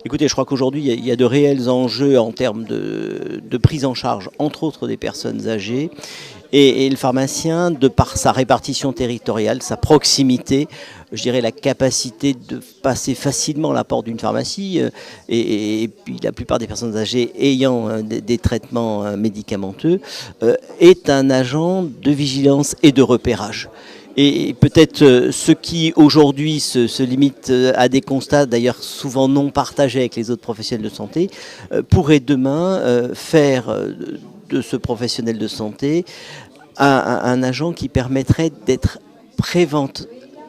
Écoutez, je crois qu'aujourd'hui, il y a de réels enjeux en termes de prise en charge, entre autres des personnes âgées. Et le pharmacien, de par sa répartition territoriale, sa proximité, je dirais la capacité de passer facilement à la porte d'une pharmacie, et puis la plupart des personnes âgées ayant des traitements médicamenteux, est un agent de vigilance et de repérage. Et peut-être ce qui aujourd'hui se limite à des constats, d'ailleurs souvent non partagés avec les autres professionnels de santé, pourrait demain faire de ce professionnel de santé un agent qui permettrait d'être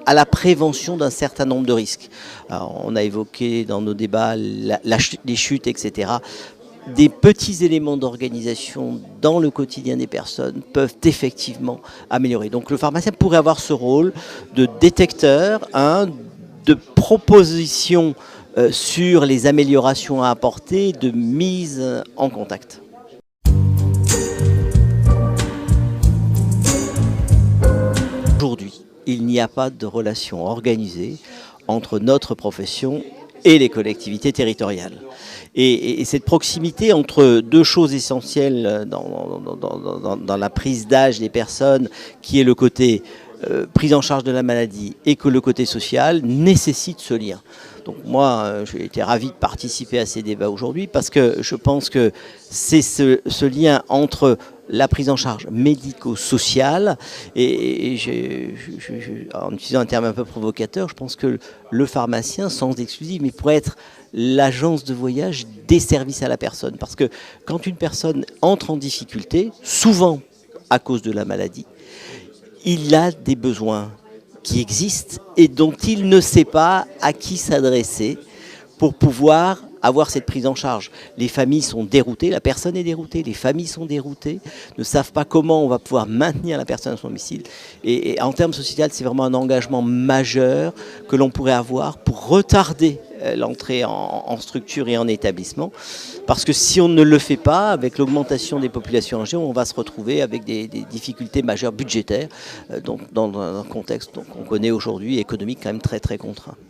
à la prévention d'un certain nombre de risques. Alors, on a évoqué dans nos débats les chutes, etc. Des petits éléments d'organisation dans le quotidien des personnes peuvent effectivement améliorer. Donc le pharmacien pourrait avoir ce rôle de détecteur, de proposition sur les améliorations à apporter, de mise en contact. Aujourd'hui, il n'y a pas de relation organisée entre notre profession et les collectivités territoriales. Et cette proximité entre deux choses essentielles dans la prise d'âge des personnes, qui est le côté prise en charge de la maladie et que le côté social, nécessite ce lien. Donc moi, j'ai été ravi de participer à ces débats aujourd'hui parce que je pense que c'est ce lien entre la prise en charge médico-sociale et en utilisant un terme un peu provocateur, je pense que le pharmacien, sans exclusif, mais pourrait être l'agence de voyage des services à la personne. Parce que quand une personne entre en difficulté, souvent à cause de la maladie, il a des besoins qui existent et dont il ne sait pas à qui s'adresser pour pouvoir avoir cette prise en charge. Les familles sont déroutées, la personne est déroutée, les familles sont déroutées, ne savent pas comment on va pouvoir maintenir la personne à son domicile. Et en termes sociaux, c'est vraiment un engagement majeur que l'on pourrait avoir pour retarder l'entrée en structure et en établissement. Parce que si on ne le fait pas, avec l'augmentation des populations âgées, on va se retrouver avec des difficultés majeures budgétaires, donc dans un contexte qu'on connaît aujourd'hui économique quand même très très contraint.